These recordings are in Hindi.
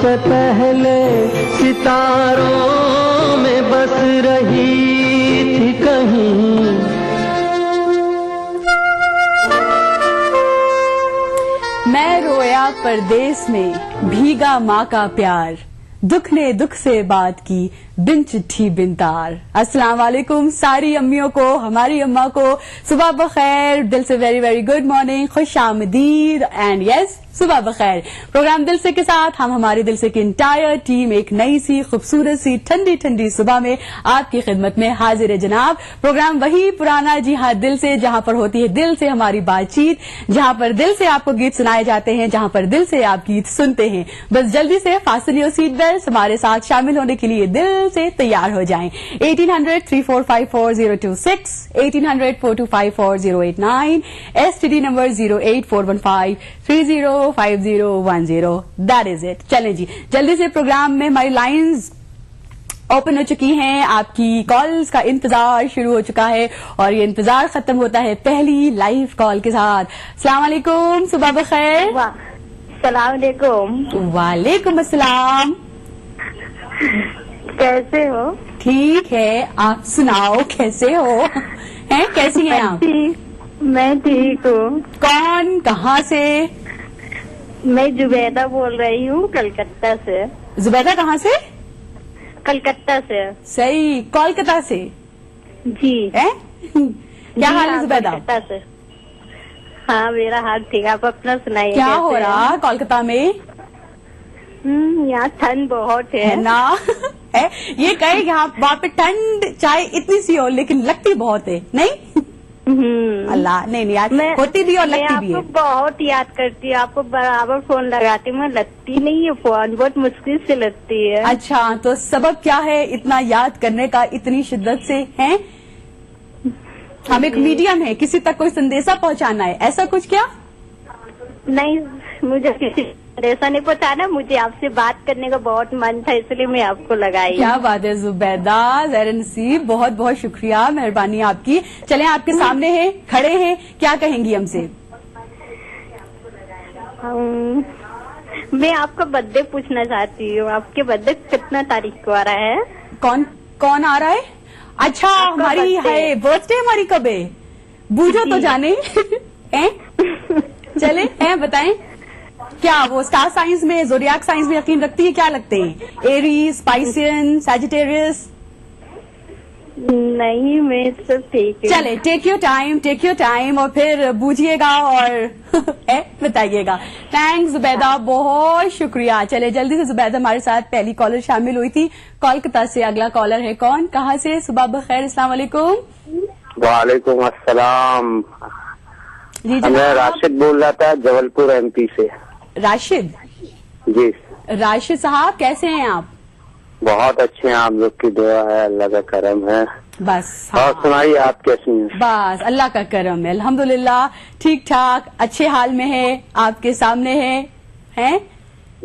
से पहले सितारों में बस रही थी कहीं। मैं रोया परदेस में भीगा माँ का प्यार, दुख ने दुख से बात की बिन चिट्ठी बिन तार। अस्सलाम वालेकुम सारी अम्मियों को, हमारी अम्मा को सुबह बखैर, दिल से वेरी वेरी गुड मॉर्निंग, खुश आमदीद एंड यस सुबह बखैर। प्रोग्राम दिल से के साथ हम हमारी दिल से की इंटायर टीम एक नई सी खूबसूरत सी ठंडी ठंडी सुबह में आपकी खिदमत में हाजिर है जनाब। प्रोग्राम वही पुराना, जी हाँ, दिल से, जहां पर होती है दिल से हमारी बातचीत, जहां पर दिल से आपको गीत सुनाए जाते हैं, जहां पर दिल से आप गीत सुनते हैं। बस जल्दी से फास्टन योर सीट बेल्ट, हमारे साथ शामिल होने के लिए दिल से तैयार हो जाएं। 1800-3454-026, 1800-4254-089, STD number 08415-305010। That is it. चलें जी, जल्दी से प्रोग्राम में हमारी लाइंस ओपन हो चुकी हैं, आपकी कॉल्स का इंतजार शुरू हो चुका है और ये इंतजार खत्म होता है पहली लाइव कॉल के साथ। अस्सलाम वालेकुम, सुबह बखैर। सलाम अलैकुम। वालेकुम अस्सलाम। कैसे हो? ठीक है, आप सुनाओ कैसे हो? हैं, कैसी हैं आप? मैं ठीक हूँ। कौन, कहाँ से? मैं जुबैदा बोल रही हूँ कलकत्ता से। जुबैदा कहाँ से? कलकत्ता से। सही, कोलकाता से। जी है? क्या हाल है जुबैदा? कलकत्ता से। हाँ, मेरा हाल ठीक है। आप अपना सुनाइए। क्या हो रहा कोलकाता में? यहाँ ठंड बहुत है ना? है, ये कहे यहाँ वहाँ पे ठंड चाहे इतनी सी हो लेकिन लगती बहुत है, नहीं? अल्लाह, नहीं नहीं यार, होती भी और लगती भी है। आपको बहुत याद करती हूँ, आपको बराबर फोन लगाती हूँ, मैं लगती नहीं है फोन, बहुत मुश्किल से लगती है। अच्छा, तो सबब क्या है इतना याद करने का, इतनी शिद्दत से? हैं, हम एक मीडियम है, किसी तक कोई संदेशा पहुँचाना है, ऐसा कुछ क्या? नहीं, मुझे किसी संदेशा नहीं पहुँचाना, मुझे आपसे बात करने का बहुत मन था, इसलिए मैं आपको लगाई। क्या बात है जुबैदा, ज़हरा नसीब, बहुत बहुत शुक्रिया, मेहरबानी आपकी। चलें, आपके सामने हैं, खड़े हैं, क्या कहेंगी हमसे? मैं आपका बर्थडे पूछना चाहती हूँ, आपके बर्थडे कितना तारीख को आ रहा है? कौन कौन आ रहा है? अच्छा, हमारी है बर्थडे, हमारी कब है? बूझो तो जाने। हैं? चले, हैं, बताएं क्या वो स्टार साइंस में, ज़ोडिएक साइंस में यकीन रखती है? क्या लगते हैं? Aries, Piscean, Sagittarius? नहीं, मैं सब ठीक है। चले, टेक योर टाइम और फिर बूझिएगा और बताइएगा। थैंक्स जुबैदा, बहुत शुक्रिया। चले, जल्दी से जुबैदा हमारे साथ पहली कॉलर शामिल हुई थी कोलकाता से। अगला कॉलर है कौन, कहाँ से? सुबह बखैर, अस्सलाम वालेकुम। वालेकुम अस्सलाम। जी मैं राशिद बोल रहा था, जबलपुर MP से। राशिद जी। राशिद साहब, कैसे हैं आप? बहुत अच्छे हैं, आप लोग की दुआ है, अल्लाह का करम है। बस और हाँ। सुनाइए, आप कैसी हैं? बस अल्लाह का करम है, अल्हम्दुलिल्लाह, ठीक ठाक, अच्छे हाल में है, आपके सामने हैं?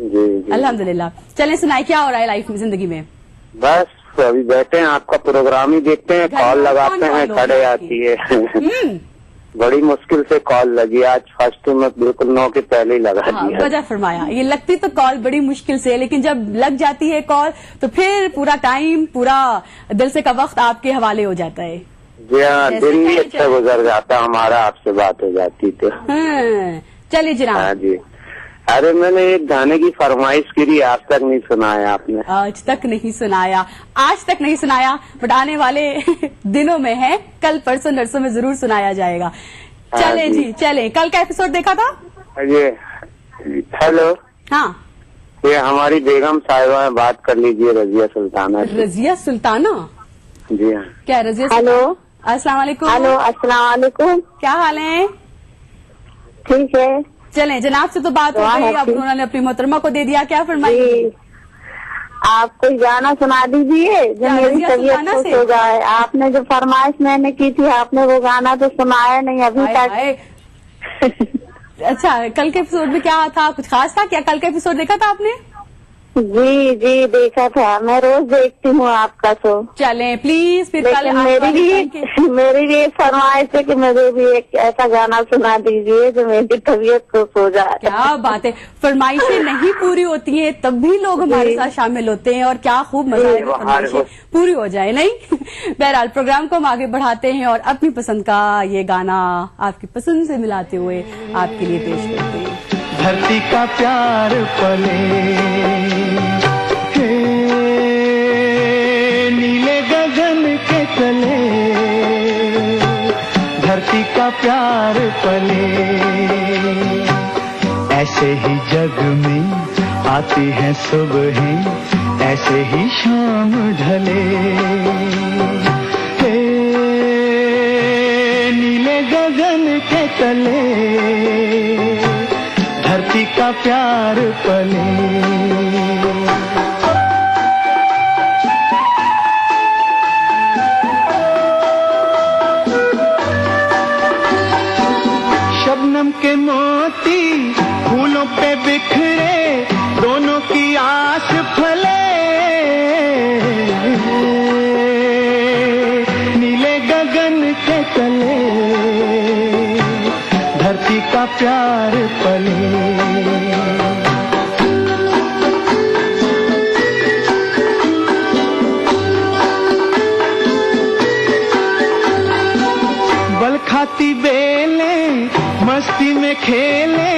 जी जी, अल्हम्दुलिल्लाह। चलें, सुनाए क्या हो रहा है लाइफ में, जिंदगी में? बस अभी बैठे हैं, आपका प्रोग्राम ही देखते हैं, कॉल लगाते हैं, खड़े आती है। बड़ी मुश्किल से कॉल लगी आज, फर्स्ट में बिल्कुल 9 के पहले ही लगा हाँ, दिया। वजह फरमाया, ये लगती तो कॉल बड़ी मुश्किल से, लेकिन जब लग जाती है कॉल तो फिर पूरा टाइम, पूरा दिल से का वक्त आपके हवाले हो जाता है। जी हाँ, दिन भी अच्छा गुजर जाता हमारा, आपसे बात हो जाती तो। चलिए जनाब। हाँ जी। अरे मैंने एक गाने की फरमाइश करी, आज तक नहीं सुनाया आपने। आज तक नहीं सुनाया, आज तक नहीं सुनाया, बट आने वाले दिनों में है, कल परसों नरसों में जरूर सुनाया जाएगा। चले जी, चले, कल का एपिसोड देखा था? ये हेलो, हाँ, ये हमारी बेगम साहिबा है, बात कर लीजिए, रजिया सुल्ताना से। रजिया सुल्ताना? जी हाँ। क्या रजिया? हेलो, अस्सलाम वालेकुम। हेलो, अस्सलाम वालेकुम। क्या हाल है? ठीक है। चलें, जनाब से तो बात हो गई, अब उन्होंने अपनी मोहतरमा को दे दिया, क्या फरमाइए? आप कोई गाना सुना दीजिए जो मेरी तबीयत खुश हो जाए। आपने जो फरमाइश मैंने की थी, आपने वो गाना तो सुनाया नहीं अभी तक। अच्छा, कल के एपिसोड में क्या था, कुछ खास था क्या? कल का एपिसोड देखा था आपने? जी जी देखा था, मैं रोज देखती हूँ आपका शो। चलें प्लीज फिर कल लेकिन मेरी भी एक फरमाइश है कि मुझे भी एक ऐसा गाना सुना दीजिए जो मेरी तबीयत को सो जाए। क्या बात है, फरमाइशें नहीं पूरी होती हैं तब भी लोग हमारे साथ शामिल होते हैं और क्या खूब मजा आएगा फरमाइशें पूरी हो जाए। नहीं बहरहाल प्रोग्राम को हम आगे बढ़ाते हैं और अपनी पसंद का ये गाना आपकी पसंद से मिलाते हुए आपके लिए पेश करते हैं। धरती का प्यार पले हे, नीले गगन के तले, धरती का प्यार पले, ऐसे ही जग में आती है सुबहें, ऐसे ही शाम ढले, हे नीले गगन के तले, धरती का प्यार पले। शबनम के मोती फूलों पे बिखरे, दोनों की आस फले, नीले गगन के तले, धरती का प्यार पले। बल खाती बेलें मस्ती में खेले,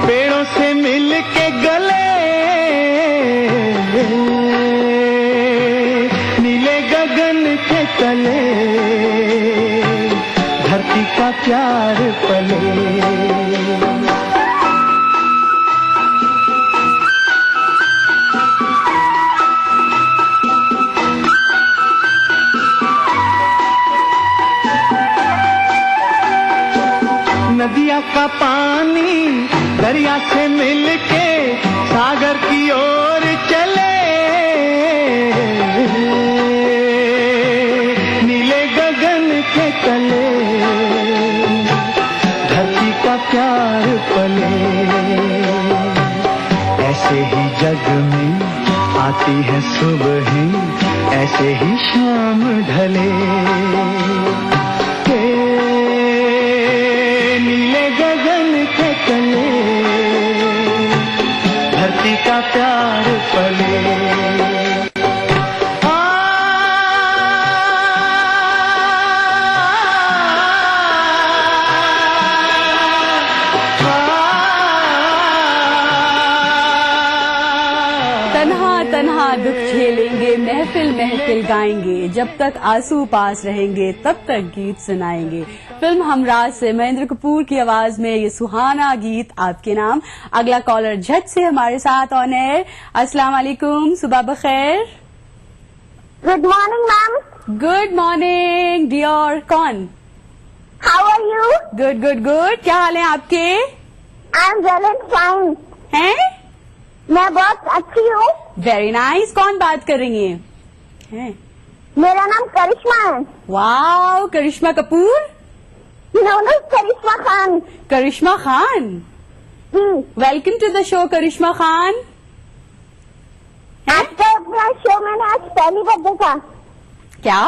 पेड़ों से मिल के गले, नीले गगन के तले, धरती का प्यार पले। नदिया का पानी दरिया से मिलके सागर की ओर चले, नीले गगन के तले, धरती का प्यार पले, ऐसे ही जग में आती है सुबहें, ऐसे ही शाम ढले, नीले गगन के तले, धरती का प्यार पले। तन्हा तन्हा दुख झेलेंगे, महफिल महफिल गाएंगे, जब तक आंसू पास रहेंगे तब तक गीत सुनाएंगे। फिल्म हमराज से महेंद्र कपूर की आवाज में ये सुहाना गीत आपके नाम। अगला कॉलर झट से हमारे साथ ऑन एयर। अस्सलाम वालेकुम, सुबह बखैर। Good morning ma'am. Good morning dear, कौन? How are you? Good good good, क्या हाल है आपके? I am well and fine. हैं? मैं बहुत अच्छी हूँ। Very nice. कौन बात कर रही हैं? मेरा नाम करिश्मा है। Wow, Karishma Kapoor? No Karishma Khan. Karishma Khan, welcome to the show Karishma Khan. आपका अपना शो मैंने आज पहली बार देखा। क्या?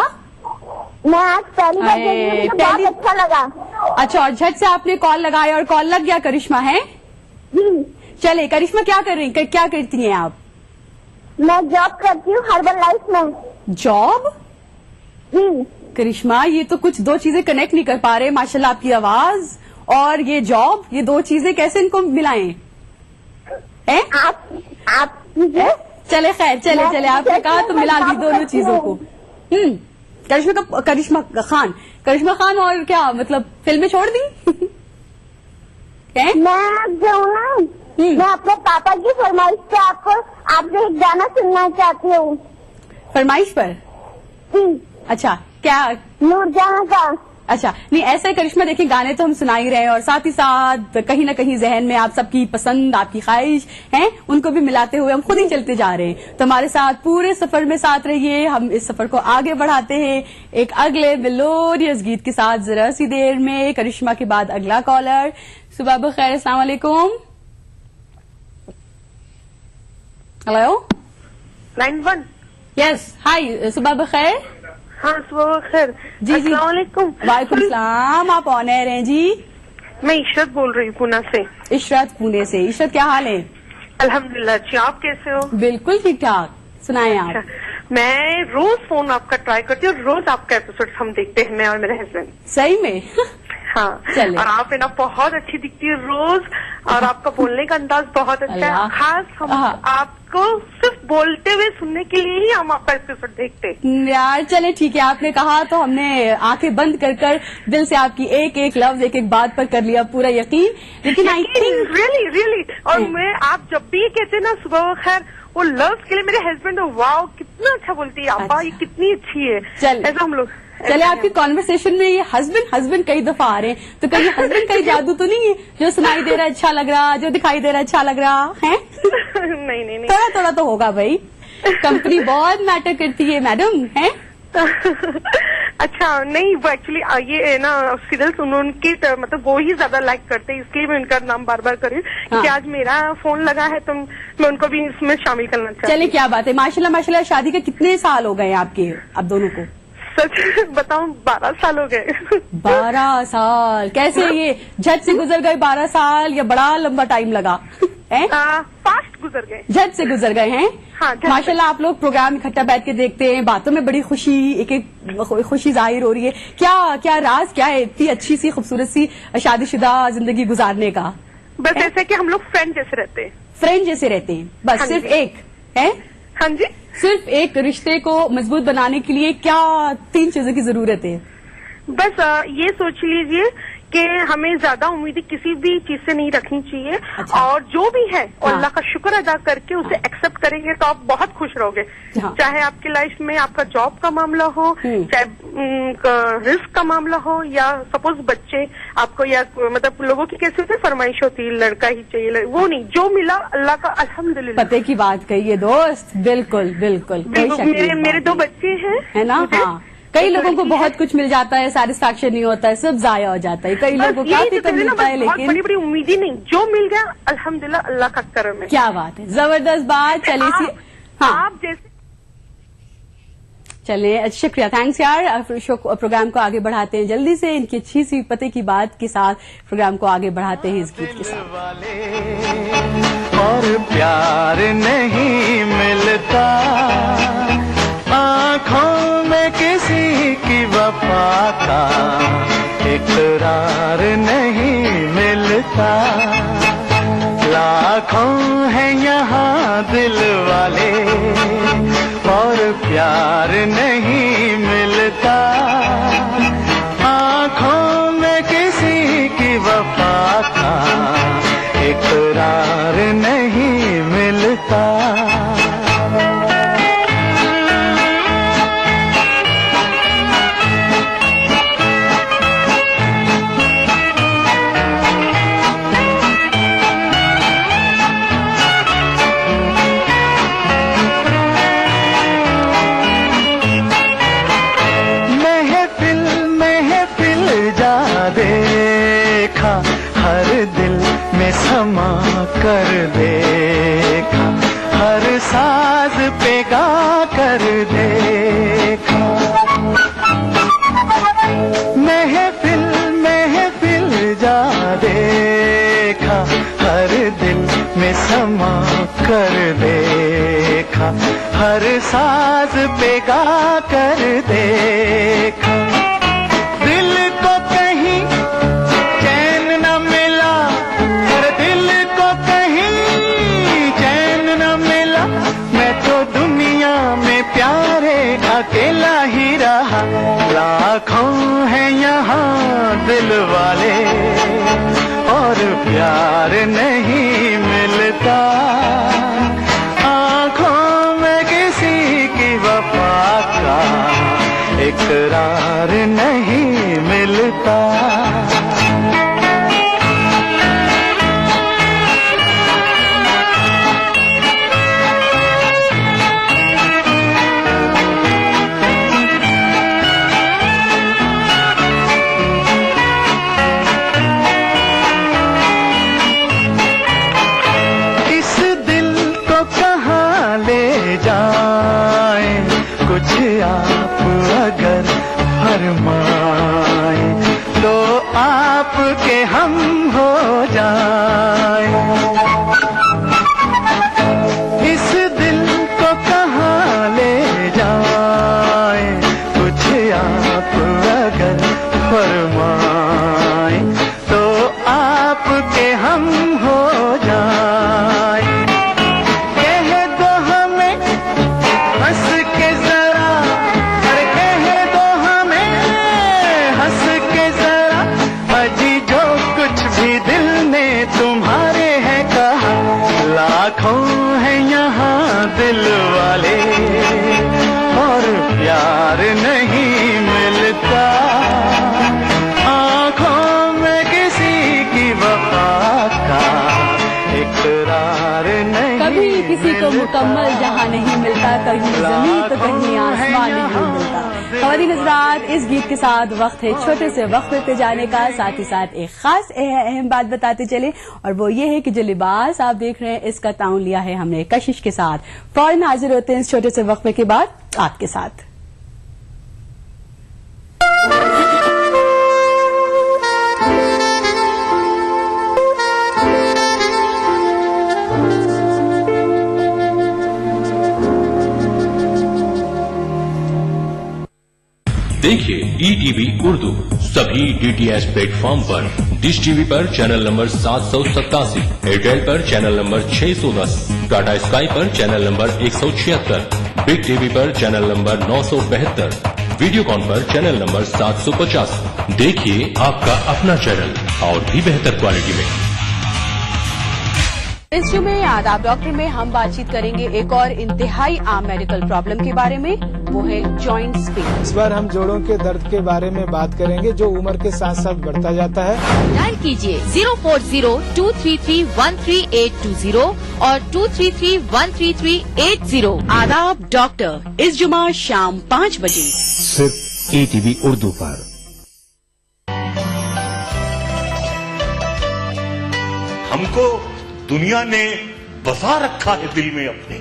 मैं आज पहली बार देखी, मुझे बहुत अच्छा लगा। अच्छा, और झट से आपने कॉल लगाया और कॉल लग गया करिश्मा, है? चले करिश्मा, क्या कर रही, क्या करती हैं आप? मैं जॉब करती हूँ हर्बल लाइफ में। जॉब? करिश्मा, ये तो कुछ दो चीजें कनेक्ट नहीं कर पा रहे। माशाल्लाह आपकी आवाज और ये जॉब, ये दो चीजें कैसे इनको मिलाएं? हैं? आप चले खैर, चले आपने कहा तो मिला दी दोनों चीजों को। करिश्मा खान और क्या मतलब फिल्में छोड़ दी? मैं जो ना, मैं अपने पापा की फरमाइश पे आपसे एक गाना सुनना चाहती हूँ। फरमाइश पर? अच्छा, क्या? नूरजहां का। अच्छा, नहीं ऐसा है करिश्मा, देखिए गाने तो हम सुना ही रहे हैं और साथ ही साथ कहीं ना कहीं जहन में आप सबकी पसंद, आपकी ख्वाहिश है, उनको भी मिलाते हुए हम खुद ही चलते जा रहे हैं। तो हमारे साथ पूरे सफर में साथ रहिए, हम इस सफर को आगे बढ़ाते हैं एक अगले मेलोडियस गीत के साथ जरा सी देर में। करिश्मा के बाद अगला कॉलर। सुबह बखैर, अस्सलाम वालेकुम। हेलो। लाइन 1। यस, हाय, सुबह बखैर। हाँ, सुबह खैर जी जी, अस्सलाम वालेकुम। वालेकुम सलाम। आप ऑन एयर हैं जी? मैं इशरत बोल रही हूँ पुणे से। इशरत, पुणे से। इशरत, क्या हाल है? अल्हम्दुलिल्लाह अच्छी, आप कैसे हो? बिल्कुल ठीक ठाक, सुनाए आप। अच्छा, मैं रोज फोन आपका ट्राई करती हूँ, रोज आपका एपिसोड हम देखते हैं, मैं और मेरे हस्बैंड। सही में? हाँ, चले। और आप है ना बहुत अच्छी दिखती है रोज, और आपका बोलने का अंदाज बहुत अच्छा है। अल्लाह। खास हम आपको सिर्फ बोलते हुए सुनने के लिए ही हम आपका एपिसोड देखते हैं। यार चले ठीक है, आपने कहा तो हमने आंखें बंद कर कर दिल से आपकी एक एक लफ्ज, एक एक बात पर कर लिया पूरा यकीन। लेकिन आई थिंक रियली और मैं, आप जब भी कहते हैं ना सुबह खैर, वो लव्स के लिए मेरे हस्बैंड, वाओ कितना अच्छा बोलती है अब्बा, ये कितनी अच्छी है। चल ऐसा हम लोग चले, आपकी कॉन्वर्सेशन में ये हस्बैंड कई दफा आ रहे हैं, तो कहीं हस्बैंड का ही जादू तो नहीं है जो सुनाई दे रहा है अच्छा लग रहा, जो दिखाई दे रहा है अच्छा लग रहा है? नहीं थोड़ा थोड़ा तो होगा भाई, कंपनी बहुत मैटर करती है मैडम, है? अच्छा नहीं, वो एक्चुअली ये है ना सीरियल्स उनकी मतलब वो ही ज्यादा लाइक करते हैं, इसलिए मैं उनका नाम बार बार कर रही हूँ क्योंकि आज मेरा फोन लगा है तो मैं उनको भी इसमें शामिल करना चाहती हूँ। चले, क्या बात है, माशाल्लाह माशाल्लाह। शादी के कितने साल हो गए आपके, आप दोनों को? सच बताऊं 12 साल हो गए। 12 साल? कैसे ये झट से गुजर गए 12 साल, या बड़ा लंबा टाइम लगा? फास्ट गुजर गए, झट से गुजर गए हैं। हाँ, माशाल्लाह, आप लोग प्रोग्राम इकट्ठा बैठ के देखते हैं, बातों में बड़ी खुशी, एक एक खुशी जाहिर हो रही है। क्या क्या राज क्या है इतनी अच्छी सी खूबसूरत सी शादीशुदा जिंदगी गुजारने का? बस ऐसे कि हम लोग फ्रेंड जैसे रहते हैं। फ्रेंड जैसे रहते हैं बस? हाँ सिर्फ जी। एक है? हाँ जी, सिर्फ एक रिश्ते को मजबूत बनाने के लिए क्या 3 चीजों की जरूरत है? बस ये सोच लीजिए कि हमें ज्यादा उम्मीदें किसी भी चीज से नहीं रखनी चाहिए। अच्छा। और जो भी है हाँ। अल्लाह का शुक्र अदा करके उसे एक्सेप्ट करेंगे तो आप बहुत खुश रहोगे। हाँ। चाहे आपकी लाइफ में आपका जॉब का मामला हो, चाहे रिस्क का मामला हो, या सपोज बच्चे आपको, या मतलब लोगों की कैसे होती है फरमाइश होती है लड़का ही चाहिए, वो नहीं, जो मिला अल्लाह का अल्हम्दुलिल्लाह। पते की बात कही है दोस्त, बिल्कुल बिल्कुल, कोई शक नहीं इस मेरे बात 2 में। बच्चे हैं, है ना? हाँ, कई लोगों को बहुत कुछ मिल जाता है, सेटिस्फैक्शन नहीं होता है, सब जाया हो जाता है। कई लोगों को काफी कम मिलता है, बहुत लेकिन बड़ी बड़ी उम्मीदें नहीं, जो मिल गया अल्हम्दुलिल्लाह अल्लाह का करम है। क्या बात है, जबरदस्त बात। चलिए हाँ, आप जैसे चलिए, शुक्रिया, थैंक्स यार। प्रोग्राम को आगे बढ़ाते हैं जल्दी से, इनकी अच्छी सी पते की बात के साथ प्रोग्राम को आगे बढ़ाते हैं इस गीत के साथ। और प्यार नहीं मिलता आँखों में किसी की वफा का, इकरार नहीं मिलता। लाखों हैं यहाँ दिल वाले और प्यार नहीं मिलता। आँखों में किसी की वफा का, इकरार नहीं मिलता। देखा हर दिल में समा कर देखा, हर साज पे गा कर देखा। महफिल महफिल जा देखा, हर दिल में समा कर देखा, हर साज पे गा कर देखा। दिल को कहीं चैन न मिला, हर दिल को कहीं चैन न मिला। मैं तो दुनिया में प्यारे अकेला ही रहा। लाखों हैं यहाँ दिल वाले और प्यार नहीं मिलता। आँखों में किसी की वफा का, इकरार नहीं मिलता। इस लाखों है यहाँ दिल वाले और प्यार नहीं मिलता, आँखों में किसी की वफा का इकरार नहीं। कभी किसी को मुकम्मल जहाँ नहीं मिलता, कहीं जमीन तो कहीं आसमान नहीं मिलता। ख़वातीन हज़रात, इस गीत के साथ वक्त है छोटे से वक्फे पे जाने का। साथ ही साथ एक खास अहम बात बताते चले, और वो ये है कि जो लिबास आप देख रहे हैं इसका ताउन लिया है हमने कशिश के साथ। फौरन हाजिर होते हैं इस छोटे से वक्फे के बाद आपके साथ। देखिए ETV उर्दू सभी DTH प्लेटफॉर्म पर। डिश टीवी पर चैनल नंबर 787, एयरटेल पर चैनल नंबर 610, टाटा स्काई पर चैनल नंबर 176, बिग टीवी पर चैनल नंबर 972, वीडियोकॉन पर चैनल नंबर 750। देखिए आपका अपना चैनल और भी बेहतर क्वालिटी में। इस शो में आदाब डॉक्टर में हम बातचीत करेंगे एक और इंतहाई आम मेडिकल प्रॉब्लम के बारे में, वो है जॉइंट्स पेन। इस बार हम जोड़ों के दर्द के बारे में बात करेंगे जो उम्र के साथ साथ बढ़ता जाता है। डायल कीजिए 040-233-13820 और 233-13380। आदाब डॉक्टर इस जुमा शाम 5 बजे सिर्फ ETV उर्दू पर। हमको दुनिया ने बसा रखा है दिल में अपने,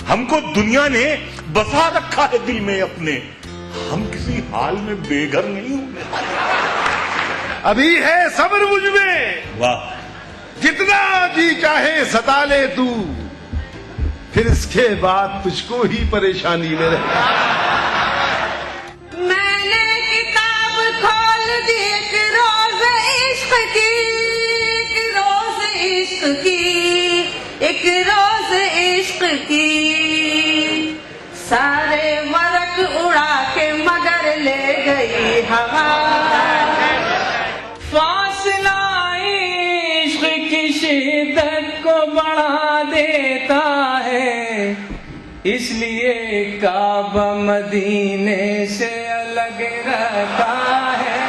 हमको दुनिया ने बसा रखा है दिल में अपने, हम किसी हाल में बेघर नहीं होने वाले। अभी है सब्र मुझ में, वाह, जितना जी चाहे सता ले तू, फिर इसके बाद तुझको ही परेशानी में रहे। मैंने किताब खोल दी एक रोज इश्क की, एक रोज इश्क की, एक रोज इश्क की, सारे वर्क उड़ा के मगर ले गई हवा। फासला इश्क की शिद्दत को बढ़ा देता है, इसलिए काबा मदीने से अलग रहता है।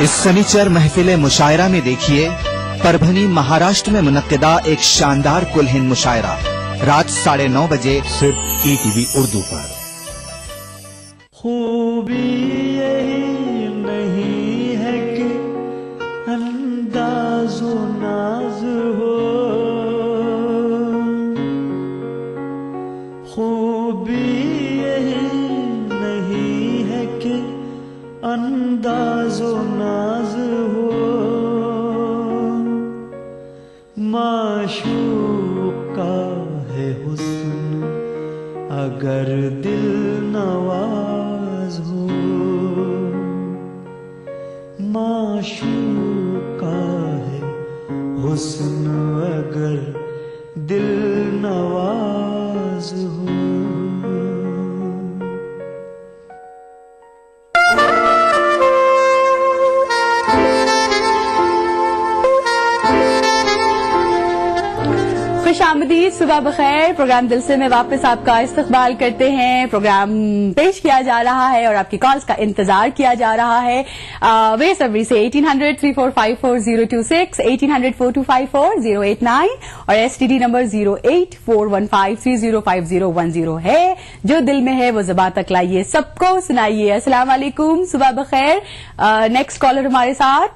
इस शनिचर महफिल मुशायरा में देखिए परभनी महाराष्ट्र में मुनक्किदा एक शानदार कुल-हिंद मुशायरा रात 9:30 बजे सिर्फ ETV उर्दू पर। खूबी यही नहीं है कि अंदाज़ो नाज हो, खूबी यही नहीं है कि अंदाज़ो नाज हो, माशूक का है हुस्न अगर दिल नवाज हो, माशूक का है हुस्न अगर दिल नवाज हो। खुशामदीद, सुबह बखैर। प्रोग्राम दिल से में वापस आपका इस्तकबाल करते हैं। प्रोग्राम पेश किया जा रहा है और आपकी कॉल्स का इंतजार किया जा रहा है बेसब्री से 1800-3454-026, 1800-4254-089 और STD नंबर 08415305010 है। जो दिल में है वो ज़बां तक लाइए, सबको सुनाइए। अस्सलाम वालेकुम, सुबह बखैर। नेक्स्ट कॉलर हमारे साथ।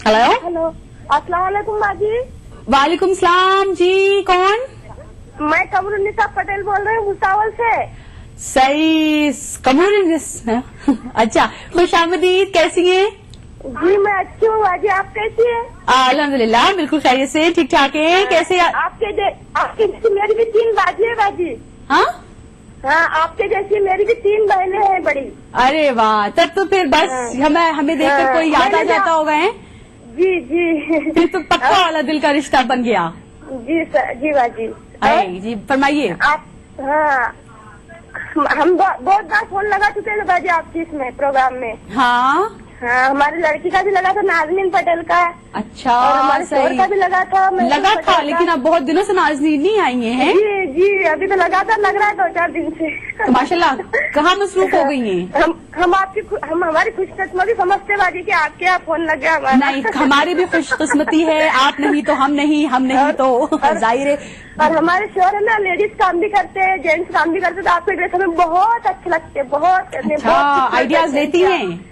हेलो, अस्सलाम वालेकुम बाजी। वालेकुम सलाम जी, कौन? मैं कमरुन्निसा पटेल बोल रही हूँ भुसावल से। सही, कमरुन्निसा। अच्छा, खुशामदीद, कैसी हैं? जी मैं अच्छी हूँ बाजी, आप कैसी हैं? अल्हम्दुलिल्लाह, बिल्कुल खैरियत से, ठीक ठाक है। कैसे आपके जैसी मेरी भी 3 बाजी है बाजी। हाँ, आपके जैसी मेरी भी 3 बहनें हैं बड़ी। अरे वाह, तब तो फिर बस हमें देखकर कोई याद आ जाता होगा है। जी जी, फिर तो पक्का वाला दिल का रिश्ता बन गया। जी सर, जी बाजी। जी फरमाइए। आप, हाँ, हम बहुत बार फोन लगा चुके हैं बाजी आपकी इसमें प्रोग्राम में। हाँ, हाँ, हमारी लड़की का भी लगा था, नाजनीन पटेल का। अच्छा, और हमारे शोहर का भी लगा था। लगा था, लेकिन अब बहुत दिनों से नाजनीन नहीं आई हैं। जी जी, अभी तो लगातार लग रहा है 2-4 दिन से। तो माशाल्लाह, कहाँ मसरूफ हो गई हैं? हम हमारी खुशकिस्मती समझते बाजी कि आपके यहाँ फोन लग गया हमारा। नहीं, हमारी भी खुशकिस्मती है, आप नहीं तो हम नहीं, हम नहीं तो जाहिर है। और हमारे शोहर है ना, लेडीज काम भी करते हैं, जेंट्स काम भी करते हैं, तो आपके ड्रेस हमें बहुत अच्छे लगते हैं, बहुत। अच्छा, आइडियाज देती हैं?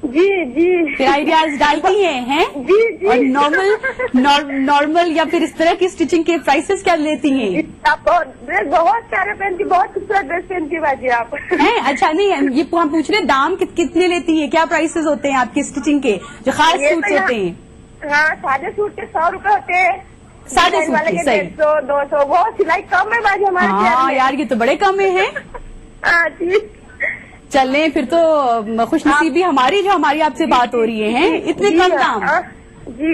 जी जी। फिर आइडियाज डालती हैं? जी जी। और नॉर्मल या फिर इस तरह की स्टिचिंग के प्राइसेस क्या लेती हैं? आप ड्रेस बहुत प्यारे पहनती, बहुत खूबसूरत ड्रेस पहनती बाजी आप हैं? अच्छा, नहीं ये हम पूछ रहे दाम कितने लेती हैं, क्या प्राइसेस होते हैं आपके स्टिचिंग के, जो खास सूट होते हैं? हाँ, सादे सूट के 100 रुपए होते हैं, सादे सूट के 150-200, बहुत सिलाई कम है बाजी हमारे। हाँ यार, ये तो बड़े कम है। हाँ जी। चलें, फिर तो खुशनसीबी हमारी जो हमारी आपसे बात हो रही है, इतने कम दाम। जी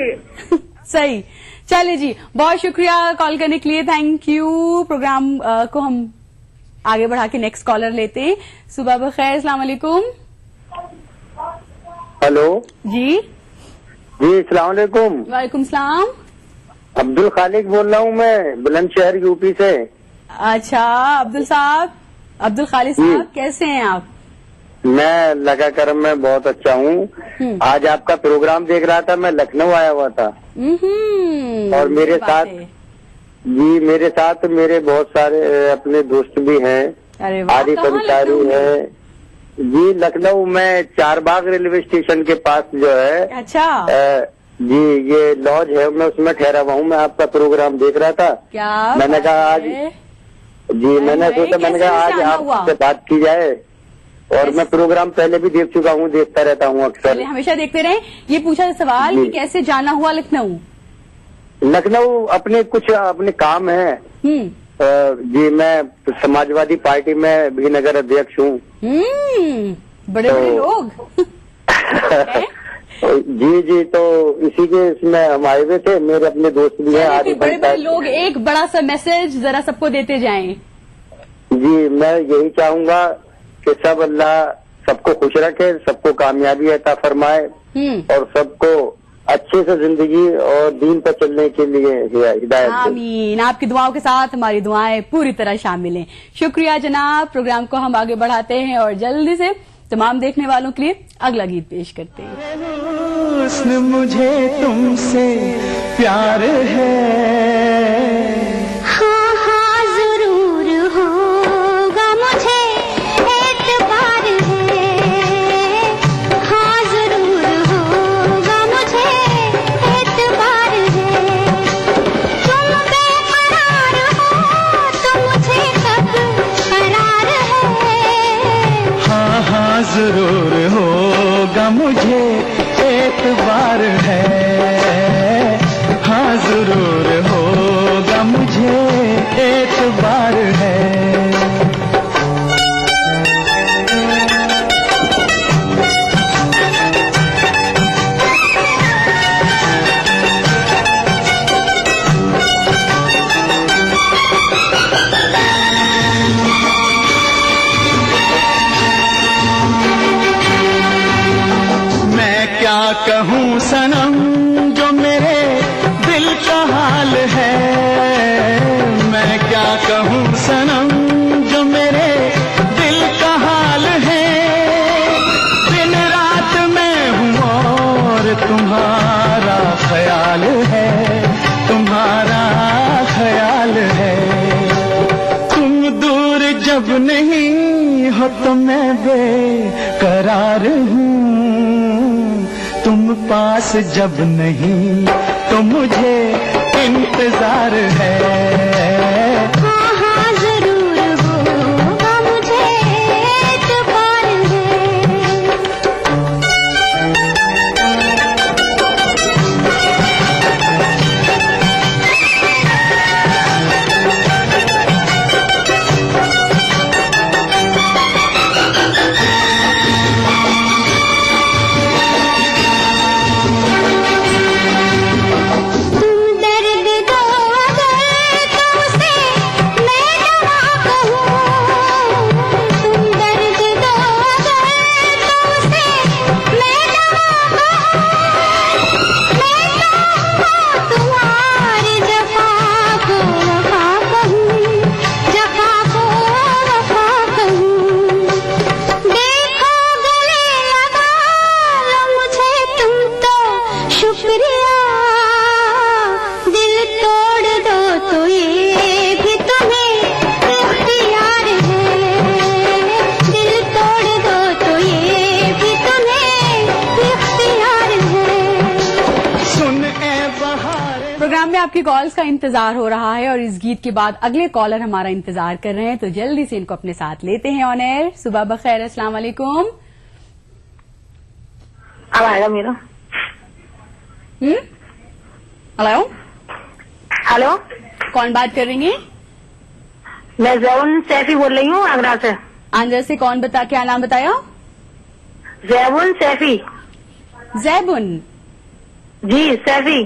सही। चले जी, बहुत शुक्रिया कॉल करने के लिए, थैंक यू। प्रोग्राम को हम आगे बढ़ा के नेक्स्ट कॉलर लेते हैं। सुबह बखैर, अस्सलाम वालेकुम। हेलो जी जी, अस्सलाम वालेकुम। वालेकुम सलाम। अब्दुल खालिक बोल रहा हूँ मैं, बुलंदशहर यूपी से। अच्छा अब्दुल साहब, अब्दुल खालिक साहब, कैसे हैं आप? मैं लगा करम में बहुत अच्छा हूँ। आज आपका प्रोग्राम देख रहा था, मैं लखनऊ आया हुआ था। और मेरे साथ मेरे साथ मेरे बहुत सारे अपने दोस्त भी हैं, आदि पंचारी है जी। लखनऊ में चारबाग रेलवे स्टेशन के पास जो है, अच्छा जी, ये लॉज है, मैं उसमें ठहरा हुआ हूँ। मैं आपका प्रोग्राम देख रहा था, क्या मैंने कहा आज जी, मैंने सोचा, मैंने कहा आज आपसे बात की जाए। और मैं प्रोग्राम पहले भी देख चुका हूँ, देखता रहता हूँ अक्सर। हमेशा देखते रहे। ये पूछा सवाल कि कैसे जाना हुआ लखनऊ? लखनऊ अपने काम है जी। मैं समाजवादी पार्टी में भी नगर अध्यक्ष हूँ। बड़े बड़े लोग। जी जी, तो इसी के इसमें हम आए हुए थे, मेरे अपने दोस्त भी हैं, आदि बड़े बड़े लोग। एक बड़ा सा मैसेज जरा सबको देते जाएं। जी, मैं यही चाहूंगा कि सब अल्लाह सबको खुश रखे, सबको कामयाबी अता फरमाए, और सबको अच्छे से जिंदगी और दीन पर चलने के लिए हिदायत। आमीन। आपकी दुआओं के साथ हमारी दुआएं पूरी तरह शामिल हैं। शुक्रिया जनाब। प्रोग्राम को हम आगे बढ़ाते हैं और जल्दी से तमाम देखने वालों के लिए अगला गीत पेश करते हैं। मुझे तुमसे प्यार है, हाँ हाँ जरूर होगा, मुझे एतबार है, हाँ जरूर होगा, मुझे एतबार है। तुम बेकरार हो तो मुझे कब करार है, हाँ हाँ जरूर होगा, मुझे एतबार है, हाँ जरूर होगा, मुझे एतबार है। कहूँ सनम जो मेरे दिल का हाल है, मैं क्या कहूँ सनम जो मेरे दिल का हाल है। दिन रात मैं हूँ और तुम्हारा ख्याल है, तुम्हारा ख्याल है। तुम दूर जब नहीं हो तो मैं बेकरार हूँ, तुम पास जब नहीं तो मुझे इंतजार है, हाँ हाँ जरूर होगा, मुझे एतबार हारे। प्रोग्राम में आपकी कॉल्स का इंतजार हो रहा है और इस गीत के बाद अगले कॉलर हमारा इंतजार कर रहे हैं, तो जल्दी से इनको अपने साथ लेते हैं ऑन एयर। सुबह बखैर, अस्सलाम वालेकुम। अब आएगा मेरा। हेलो हेलो, कौन बात कर रही है? मैं जैबुन सैफी बोल रही हूँ आगरा से। आंध्र से कौन क्या नाम बताया? जैबुन सैफी। जैबुन जी सैफी।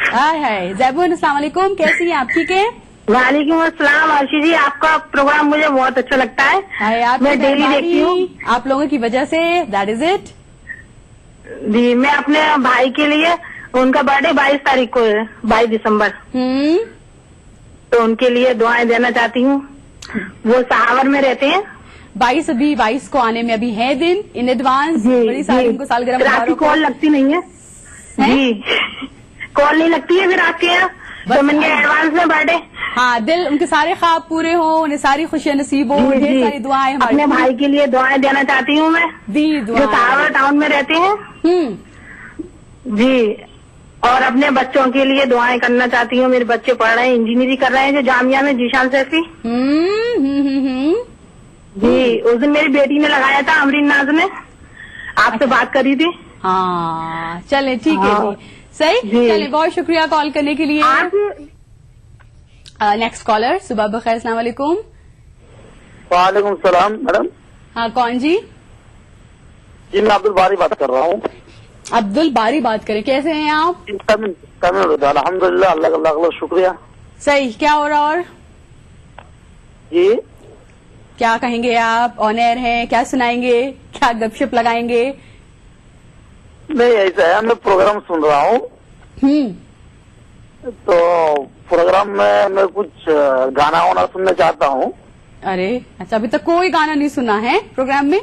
हाय हाय जैबुन, अस्सलाम वालेकुम, कैसी हैं आप? ठीक है। वालेकुम अस्सलाम अर्शी जी, आपका प्रोग्राम मुझे बहुत अच्छा लगता है। मैं डेली देखती हूँ आप लोगों की वजह से, दैट इज इट। जी, मैं अपने भाई के लिए, उनका बर्थडे 22 तारीख को है, 22 दिसंबर। तो उनके लिए दुआएं देना चाहती हूँ। वो सहावर में रहते हैं। 22 को आने में अभी है दिन। इन एडवांस बड़ी सारी उनको सालगिरह आपकी कॉल लगती नहीं है जी, कॉल नहीं लगती है फिर आपके यहाँ, तो मैंने एडवांस में बर्थडे। हाँ, दिल उनके सारे ख्वाब पूरे हो, उन्हें सारी खुशियां नसीब हो, ढेर सारी दुआएं। अपने भाई के लिए दुआएं देना चाहती हूँ मैं, जो सहावर टाउन में रहते हैं जी। और अपने बच्चों के लिए दुआएं करना चाहती हूँ। मेरे बच्चे पढ़ रहे हैं, इंजीनियरिंग कर रहे हैं जो जामिया में, जीशान सैफी। जी, उस दिन मेरी बेटी ने लगाया था, अमरीन नाज ने, आपसे बात करी थी। हाँ चले, ठीक है जी, सही। चले, बहुत शुक्रिया कॉल करने के लिए। नेक्स्ट कॉलर, सुबह बखैर, अस्सलाम वालेकुम। वालेकुम सलाम मैडम। हाँ, कौन जी? जी, मैं अब्दुल बारी बात कर रहा हूँ। अब्दुल बारी बात करें, कैसे हैं आप? अल्हम्दुलिल्लाह, अल्लाह का शुक्रिया। सही, क्या हो रहा? और जी, क्या कहेंगे आप? ऑन एयर हैं, क्या सुनाएंगे, क्या गपशप लगाएंगे? नहीं, ऐसा है, मैं प्रोग्राम सुन रहा हूँ। तो प्रोग्राम में मैं कुछ गाना वाना सुनना चाहता हूँ। अरे अच्छा, अभी तक कोई गाना नहीं सुना है प्रोग्राम में?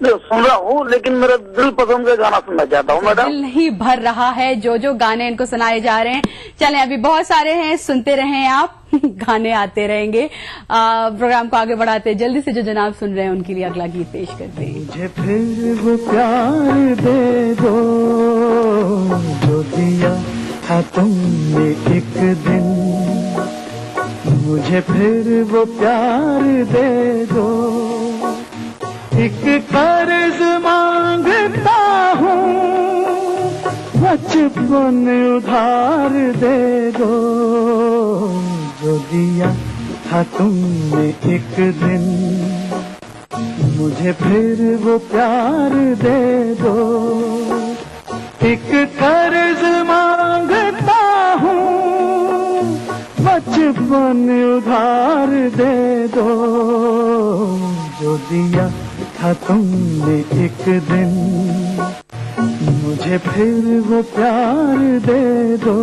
सुन रहा हूँ, लेकिन मेरा दिल पसंद का गाना सुनना चाहता हूँ मैडम। दिल नहीं भर रहा है जो गाने इनको सुनाए जा रहे हैं। चलें, अभी बहुत सारे हैं, सुनते रहें आप। गाने आते रहेंगे। प्रोग्राम को आगे बढ़ाते, जल्दी से जो जनाब सुन रहे हैं उनके लिए अगला गीत पेश करते हैं। मुझे फिर वो प्यार दे दो जो दिया था तुमने एक दिन, मुझे फिर वो प्यार दे दो, एक कर्ज मांगता हूँ, बचपन उधार दे दो, जो दिया था तुमने एक दिन, मुझे फिर वो प्यार दे दो, एक कर्ज मांगता हूँ, बचपन उधार दे दो, जो दिया था तुमने एक दिन, मुझे फिर वो प्यार दे दो।